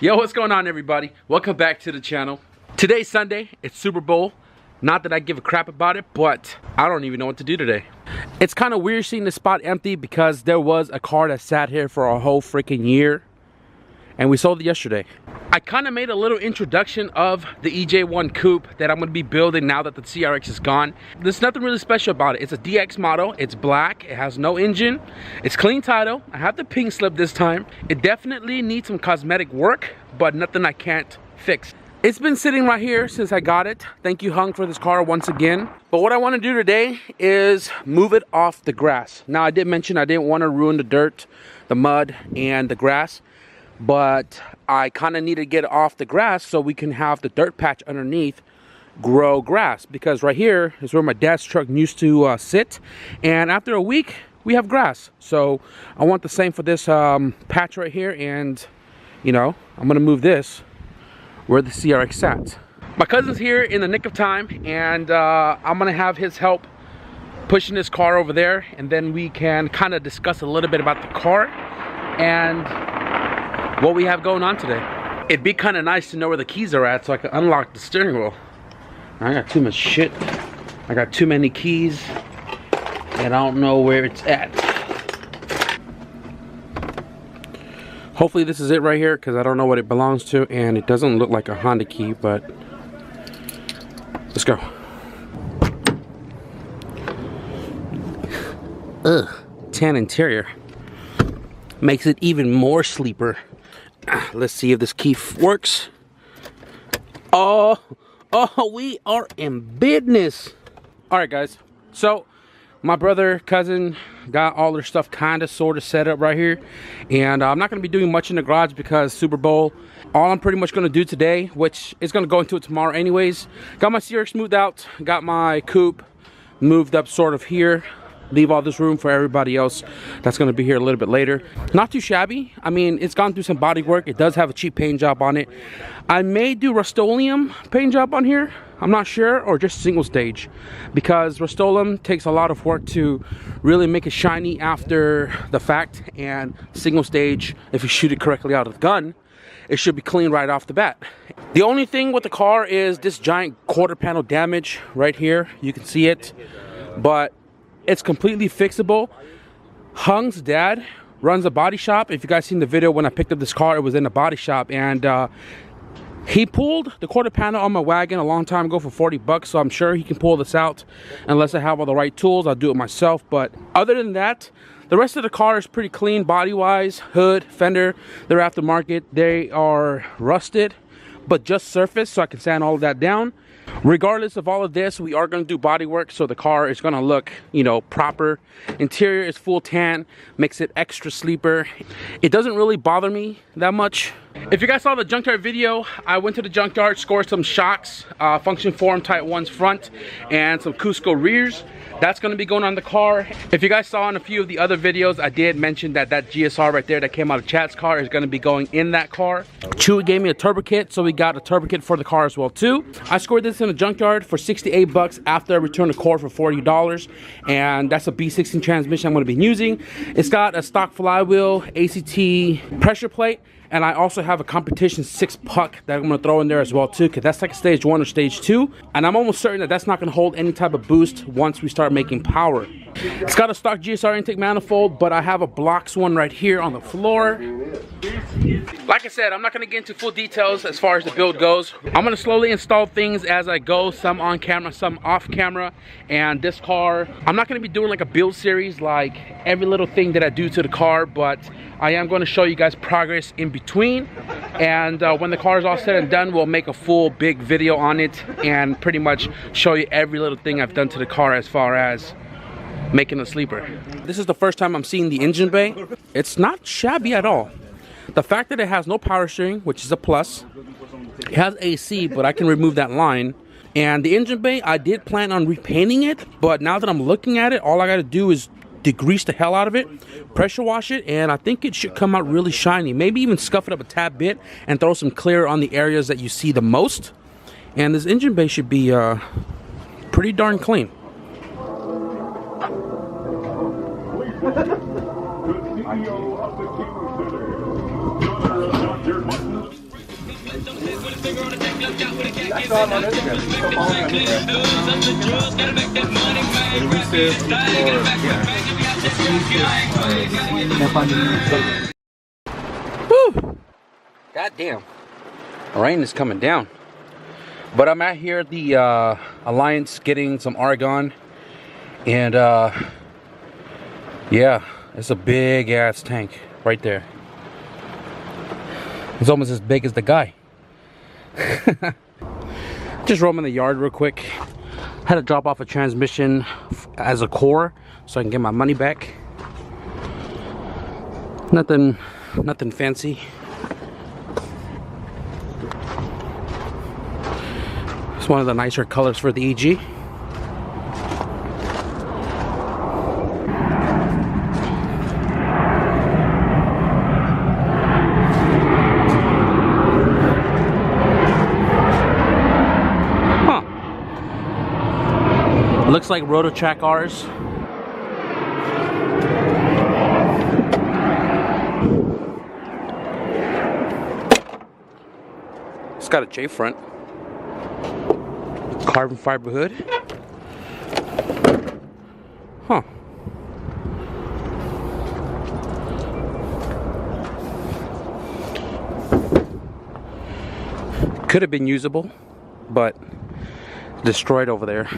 Yo, what's going on, everybody? Welcome back to the channel. Today's Sunday. It's Super Bowl. Not that I give a crap about it, but I don't even know what to do today. It's kind of weird seeing the spot empty because there was a car that sat here for a whole freaking year and we sold it yesterday. I kind of made a little introduction of the EJ1 coupe that I'm going to be building now that the CRX is gone. There's nothing really special about it. It's a DX model. It's black. It has no engine. It's clean title. I have the pink slip this time. It definitely needs some cosmetic work, but nothing I can't fix. It's been sitting right here since I got it. Thank you, Hung, for this car once again. But what I want to do today is move it off the grass. Now, I did mention I didn't want to ruin the dirt, the mud, and the grass. But I kind of need to get it off the grass so we can have the dirt patch underneath grow grass. Because right here is where my dad's truck used to sit. And after a week, we have grass. So I want the same for this patch right here. And, you know, I'm going to move this where the CRX sat. My cousin's here in the nick of time, and I'm gonna have his help pushing this car over there, and then we can kind of discuss a little bit about the car and what we have going on today. It'd be kind of nice to know where the keys are at so I can unlock the steering wheel. I got too much shit. I got too many keys and I don't know where it's at. Hopefully this is it right here because I don't know what it belongs to, and it doesn't look like a Honda key, but let's go. Ugh, tan interior makes it even more sleeper. Let's see if this key works. Oh, we are in business. All right, guys. So my brother, cousin got all their stuff kind of sort of set up right here, and I'm not going to be doing much in the garage because Super Bowl. All I'm pretty much going to do today, which is going to go into it tomorrow anyways, got my CRX moved out, got my coupe moved up sort of here, leave all this room for everybody else that's going to be here a little bit later. Not too shabby. I mean, it's gone through some body work. It does have a cheap paint job on it. I may do Rust-Oleum paint job on here, I'm not sure, or just single stage, because Rust-Oleum takes a lot of work to really make it shiny after the fact, and single stage, if you shoot it correctly out of the gun, it should be clean right off the bat. The only thing with the car is this giant quarter panel damage right here. You can see it, but it's completely fixable. Hung's dad runs a body shop. If you guys seen the video when I picked up this car, it was in a body shop, and he pulled the quarter panel on my wagon a long time ago for 40 bucks, so I'm sure he can pull this out. Unless I have all the right tools, I'll do it myself. But other than that, the rest of the car is pretty clean body-wise. Hood, fender, they're aftermarket. They are rusted, but just surface, so I can sand all of that down. Regardless of all of this, we are going to do body work, so the car is going to look, you know, proper. Interior is full tan, makes it extra sleeper. It doesn't really bother me that much. If you guys saw the junkyard video, I went to the junkyard, scored some shocks, function form type 1's front, and some Cusco rears. That's going to be going on the car. If you guys saw in a few of the other videos, I did mention that that GSR right there that came out of Chad's car is going to be going in that car. Chewy gave me a turbo kit, so we got a turbo kit for the car as well too. I scored this in a junkyard for 68 bucks after I returned the car for $40, and that's a B16 transmission I'm going to be using. It's got a stock flywheel, ACT pressure plate, and I also have a competition 6 puck that I'm going to throw in there as well too, because that's like a stage 1 or stage 2, and I'm almost certain that that's not going to hold any type of boost once we start making power. It's got a stock GSR intake manifold, but I have a blocks one right here on the floor. Like I said, I'm not going to get into full details as far as the build goes. I'm going to slowly install things as I go, some on camera, some off camera. And this car, I'm not going to be doing like a build series like every little thing that I do to the car, but I am going to show you guys progress in between. And when the car is all said and done, we'll make a full big video on it and pretty much show you every little thing I've done to the car as far as making a sleeper. This is the first time I'm seeing the engine bay. It's not shabby at all. The fact that it has no power steering, which is a plus. It has AC, but I can remove that line. And the engine bay, I did plan on repainting it, but now that I'm looking at it, all I gotta do is degrease the hell out of it, pressure wash it, and I think it should come out really shiny. Maybe even scuff it up a tad bit and throw some clear on the areas that you see the most. And this engine bay should be pretty darn clean. saw him on Instagram. He's still following on Instagram. Woo! God damn. Rain is coming down. But I'm out here at the Alliance getting some argon. And yeah, it's a big ass tank right there. It's almost as big as the guy. Just roaming the yard real quick. Had to drop off a transmission as a core so I can get my money back. Nothing fancy. It's one of the nicer colors for the EG. Looks like Rototrack R's. It's got a J front. Carbon fiber hood. Huh. Could have been usable, but destroyed over there.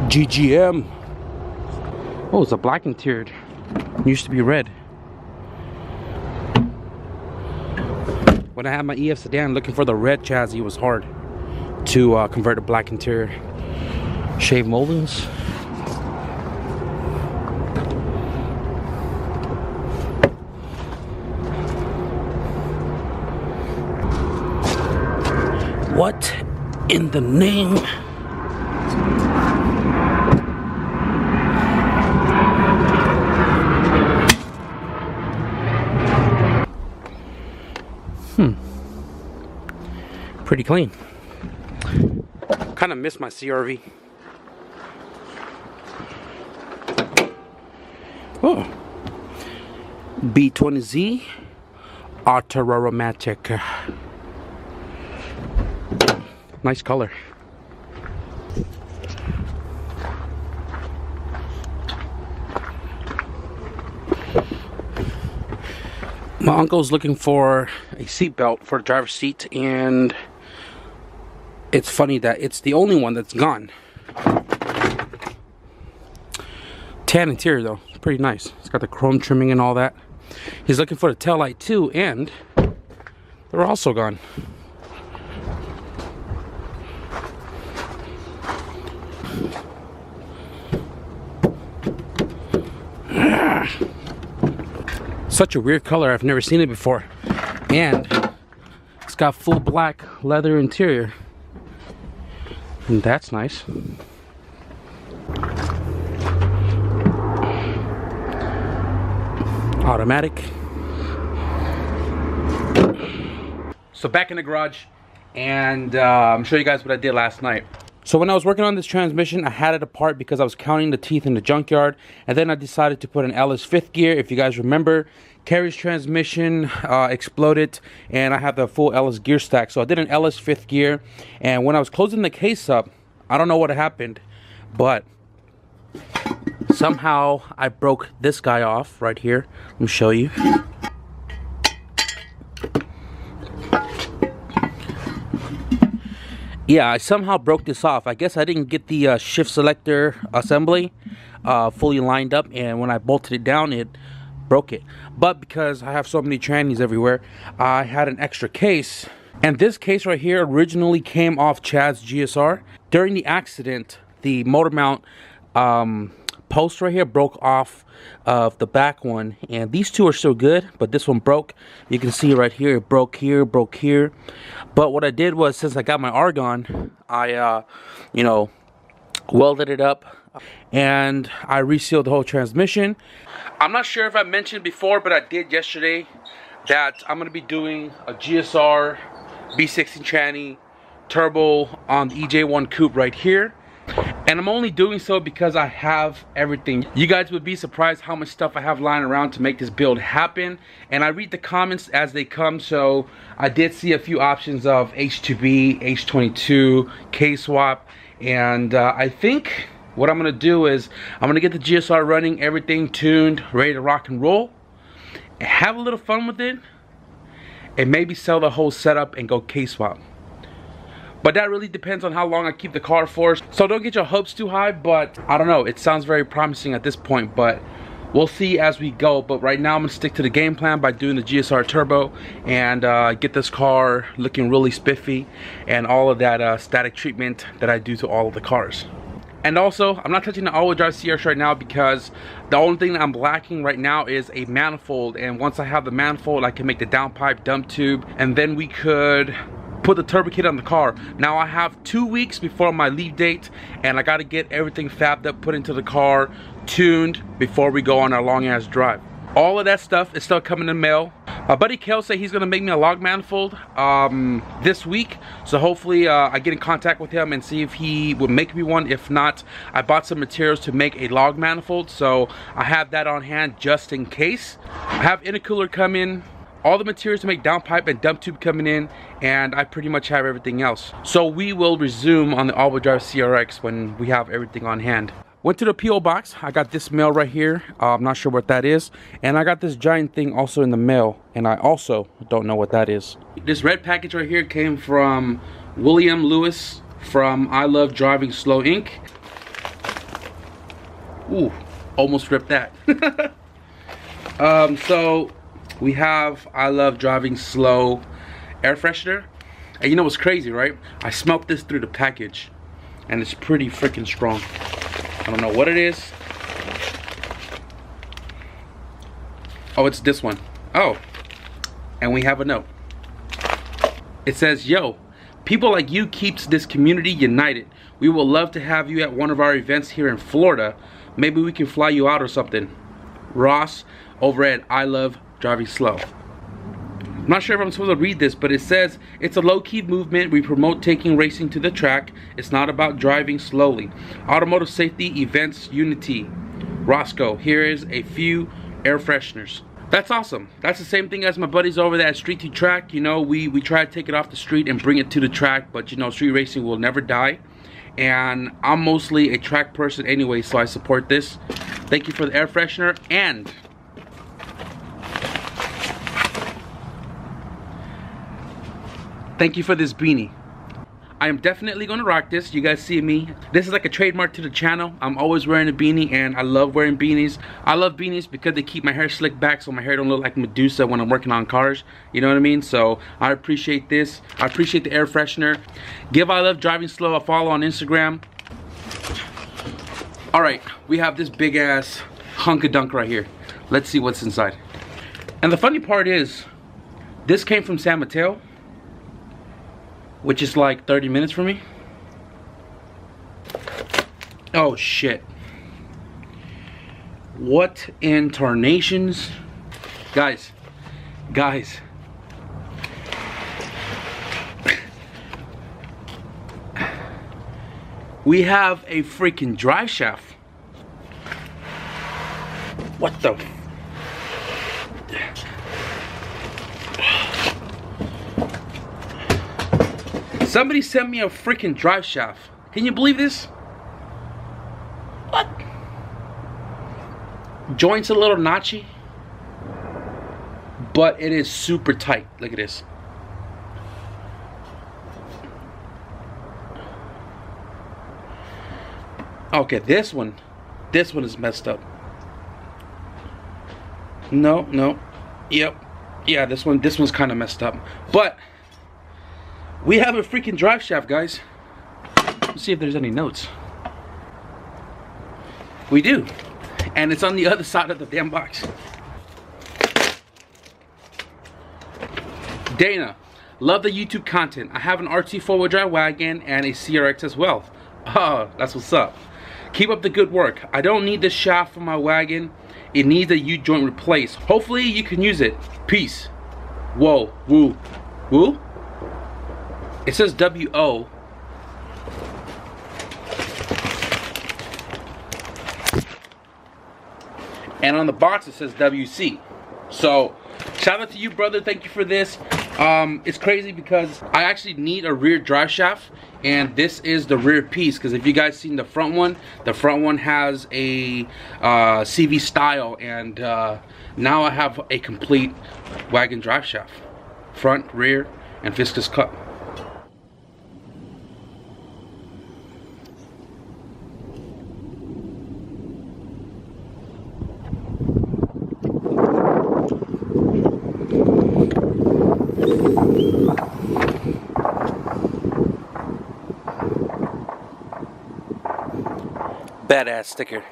GGM. Oh, it's a black interior. Used to be red. When I had my EF sedan, looking for the red chassis was hard to convert to black interior. Shave moldings. What in the name? Pretty clean. Kind of miss my CRV. Oh, B20Z Autoromatic. Nice color. My uncle's looking for a seatbelt for the driver's seat, and it's funny that it's the only one that's gone. Tan interior though, pretty nice. It's got the chrome trimming and all that. He's looking for the taillight too, and they're also gone. Such a weird color, I've never seen it before. And it's got full black leather interior. And that's nice. Automatic. So back in the garage, and I'm show you guys what I did last night. So when I was working on this transmission, I had it apart because I was counting the teeth in the junkyard, and then I decided to put an LS 5th gear. If you guys remember, Carrie's transmission exploded, and I have the full LS gear stack. So I did an LS 5th gear, and when I was closing the case up, I don't know what happened, but somehow I broke this guy off right here. Let me show you. Yeah, I somehow broke this off. I guess I didn't get the shift selector assembly fully lined up, and when I bolted it down, it broke it. But because I have so many trannies everywhere, I had an extra case. And this case right here originally came off Chad's GSR. During the accident, the motor mount post right here broke off of the back one, and these two are still good, but this one broke. You can see right here, it broke here, broke here. But what I did was, since I got my argon, I you know, welded it up and I resealed the whole transmission. I'm not sure if I mentioned before, but I did yesterday, that I'm going to be doing a GSR B16 tranny turbo on the EJ1 coupe right here. And I'm only doing so because I have everything. You guys would be surprised how much stuff I have lying around to make this build happen. And I read the comments as they come, so I did see a few options of H2B, H22, K-swap, and I think what I'm gonna do is I'm gonna get the GSR running, everything tuned, ready to rock and roll, and have a little fun with it, and maybe sell the whole setup and go K-swap. But that really depends on how long I keep the car for. So don't get your hopes too high, but I don't know. It sounds very promising at this point, but we'll see as we go. But right now I'm gonna stick to the game plan by doing the GSR Turbo and get this car looking really spiffy and all of that static treatment that I do to all of the cars. And also, I'm not touching the all-wheel drive CRX right now because the only thing that I'm lacking right now is a manifold. And once I have the manifold, I can make the downpipe, dump tube, and then we could put the turbo kit on the car. Now I have 2 weeks before my leave date, and I got to get everything fabbed up, put into the car, tuned before we go on our long-ass drive. All of that stuff is still coming in the mail. My buddy Kel said he's gonna make me a log manifold this week, so hopefully I get in contact with him and see if he would make me one. If not, I bought some materials to make a log manifold, so I have that on hand just in case. I have intercooler coming, all the materials to make downpipe and dump tube coming in, and I pretty much have everything else. So we will resume on the all-wheel drive CRX when we have everything on hand. Went to the P.O. box. I got this mail right here. I'm not sure what that is. And I got this giant thing also in the mail, and I also don't know what that is. This red package right here came from William Lewis from I Love Driving Slow Inc. Ooh, almost ripped that. So we have I Love Driving Slow air freshener. And you know what's crazy, right? I smelled this through the package, and it's pretty freaking strong. I don't know what it is. Oh, it's this one. Oh, and we have a note. It says, yo, people like you keeps this community united. We would love to have you at one of our events here in Florida. Maybe we can fly you out or something. Ross over at I Love Driving Slow. I'm not sure if I'm supposed to read this, but it says, it's a low-key movement. We promote taking racing to the track. It's not about driving slowly. Automotive safety events unity. Roscoe, here is a few air fresheners. That's awesome. That's the same thing as my buddies over there at Street to Track. You know, we try to take it off the street and bring it to the track, but you know, street racing will never die. And I'm mostly a track person anyway, so I support this. Thank you for the air freshener, and thank you for this beanie. I am definitely gonna rock this. You guys see me. This is like a trademark to the channel. I'm always wearing a beanie, and I love wearing beanies. I love beanies because they keep my hair slicked back so my hair don't look like Medusa when I'm working on cars. You know what I mean? So I appreciate this. I appreciate the air freshener. Give I Love Driving Slow a follow on Instagram. All right, we have this big ass hunk of dunk right here. Let's see what's inside. And the funny part is, this came from San Mateo, which is like 30 minutes from me. Oh shit. What in tarnations? Guys. We have a freaking drive shaft. What the? Somebody sent me a freaking drive shaft. Can you believe this? What? Joint's a little notchy, but it is super tight. Look at this. Okay, this one is messed up. No. Yep. Yeah, this one's kind of messed up. But we have a freaking drive shaft, guys. Let's see if there's any notes. We do. And it's on the other side of the damn box. Dana, love the YouTube content. I have an RT 4-wheel drive wagon and a CRX as well. Oh, that's what's up. Keep up the good work. I don't need this shaft for my wagon. It needs a U-joint replaced. Hopefully you can use it. Peace. Whoa. Woo. Woo? It says W-O. and on the box it says WC. So shout out to you, brother. Thank you for this. It's crazy because I actually need a rear drive shaft, and this is the rear piece, because if you guys seen the front one has a CV style, and now I have a complete wagon drive shaft, front, rear, and viscous cut. Badass sticker.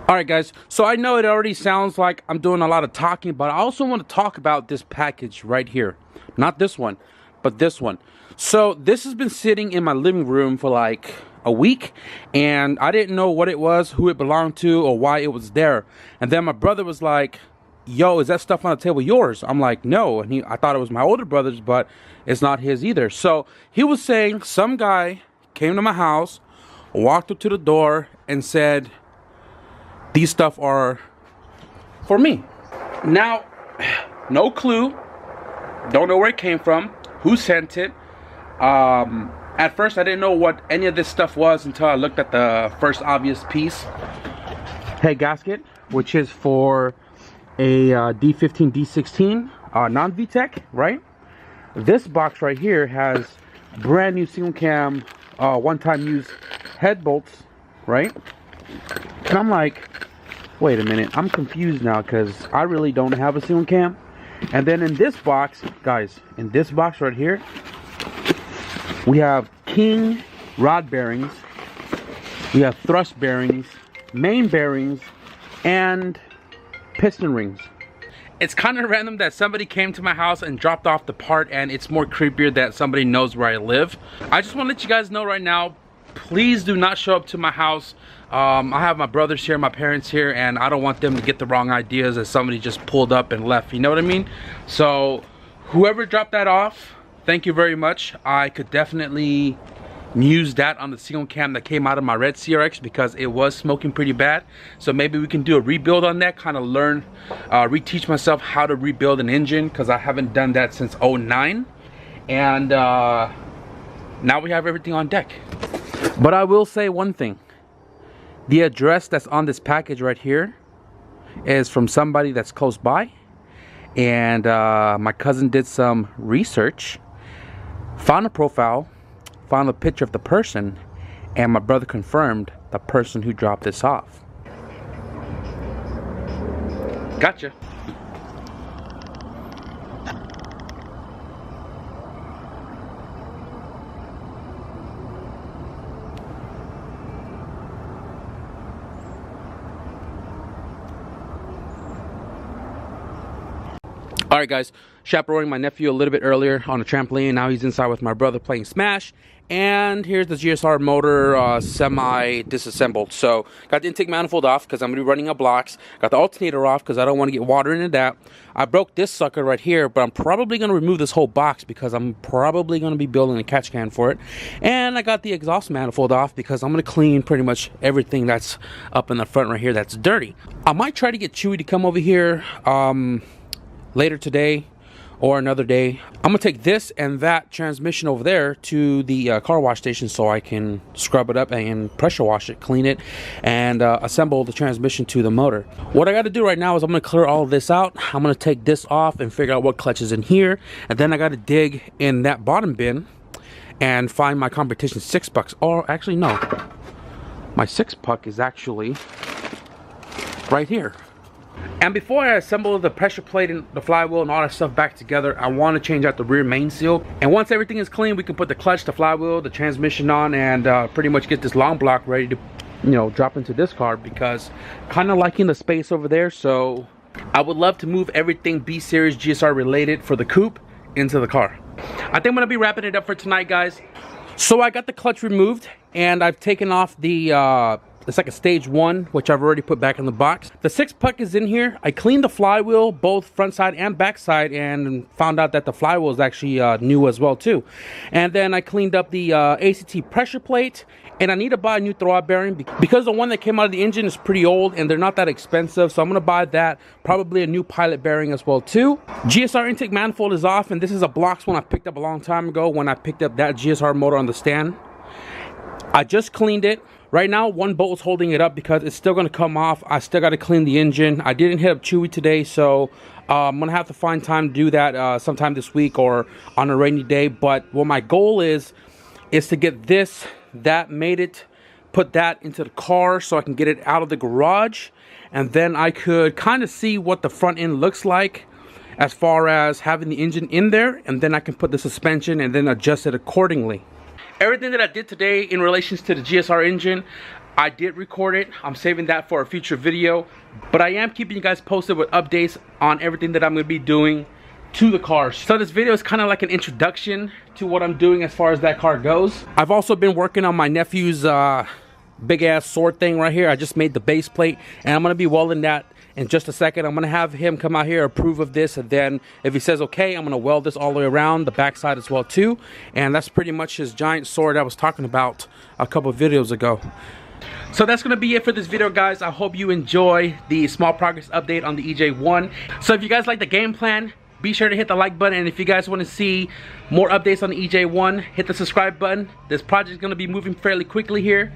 Alright guys, so I know it already sounds like I'm doing a lot of talking, but I also want to talk about this package right here. Not this one, but this one. So this has been sitting in my living room for like a week, and I didn't know what it was, who it belonged to, or why it was there. And then my brother was like, yo, is that stuff on the table yours? I'm like, no. And I thought it was my older brother's, but it's not his either. So he was saying some guy came to my house, walked up to the door, and said, these stuff are for me. Now, no clue, don't know where it came from, who sent it. At first I didn't know what any of this stuff was until I looked at the first obvious piece. Head gasket, which is for a D15, D16 non-VTEC, right? This box right here has brand new single cam, one-time use head bolts, right? And I'm like, wait a minute, I'm confused now because I really don't have a single cam. And then in this box, guys, in this box right here, we have King rod bearings, we have thrust bearings, main bearings, and piston rings. It's kind of random that somebody came to my house and dropped off the part, and it's more creepier that somebody knows where I live. I just want to let you guys know right now, please do not show up to my house. I have my brothers here, my parents here, and I don't want them to get the wrong ideas that somebody just pulled up and left, you know what I mean? So whoever dropped that off, thank you very much. I could definitely use that on the single cam that came out of my red CRX because it was smoking pretty bad. So maybe we can do a rebuild on that, kind of learn, reteach myself how to rebuild an engine, because I haven't done that since '09. And now we have everything on deck. But I will say one thing. The address that's on this package right here is from somebody that's close by. And my cousin did some research, found a profile, found a picture of the person, and my brother confirmed the person who dropped this off. Gotcha. Alright guys, chaperoning my nephew a little bit earlier on a trampoline. Now he's inside with my brother playing Smash. And here's the GSR motor semi-disassembled. So, got the intake manifold off because I'm going to be running up blocks. Got the alternator off because I don't want to get water into that. I broke this sucker right here, but I'm probably going to remove this whole box because I'm probably going to be building a catch can for it. And I got the exhaust manifold off because I'm going to clean pretty much everything that's up in the front right here that's dirty. I might try to get Chewy to come over here later today or another day. I'm gonna take this and that transmission over there to the car wash station so I can scrub it up and pressure wash it, clean it, and assemble the transmission to the motor. What I got to do right now is I'm gonna clear all of this out. I'm gonna take this off and figure out what clutch is in here, and then I got to dig in that bottom bin and find my competition 6-pucks. Or actually no, my 6-puck is actually right here. And before I assemble the pressure plate and the flywheel and all that stuff back together, I want to change out the rear main seal. And once everything is clean, we can put the clutch, the flywheel, the transmission on, and pretty much get this long block ready to, you know, drop into this car, because kind of liking the space over there. So I would love to move everything B-Series GSR related for the coupe into the car. I think I'm going to be wrapping it up for tonight, guys. So I got the clutch removed, and I've taken off the It's like a stage 1, which I've already put back in the box. The 6-puck is in here. I cleaned the flywheel, both front side and back side, and found out that the flywheel is actually new as well too. And then I cleaned up the ACT pressure plate, and I need to buy a new throwout bearing because the one that came out of the engine is pretty old and they're not that expensive. So I'm gonna buy that, probably a new pilot bearing as well too. GSR intake manifold is off, and this is a Blocks one I picked up a long time ago when I picked up that GSR motor on the stand. I just cleaned it. Right now, one bolt is holding it up because it's still going to come off. I still got to clean the engine. I didn't hit up Chewy today, so I'm going to have to find time to do that sometime this week or on a rainy day. But what my goal is to get this, that made it, put that into the car so I can get it out of the garage. And then I could kind of see what the front end looks like as far as having the engine in there. And then I can put the suspension and then adjust it accordingly. Everything that I did today in relations to the GSR engine, I did record it. I'm saving that for a future video, but I am keeping you guys posted with updates on everything that I'm going to be doing to the car. So this video is kind of like an introduction to what I'm doing as far as that car goes. I've also been working on my nephew's big ass sword thing right here. I just made the base plate, and I'm going to be welding that in just a second. I'm going to have him come out here, approve of this, and then if he says okay, I'm going to weld this all the way around the backside as well too. And that's pretty much his giant sword I was talking about a couple of videos ago. So that's going to be it for this video, guys. I hope you enjoy the small progress update on the EJ1. So if you guys like the game plan, be sure to hit the like button, and if you guys want to see more updates on the EJ1, hit the subscribe button. This project is going to be moving fairly quickly here.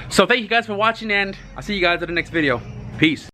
So thank you guys for watching, and I'll see you guys in the next video. Peace.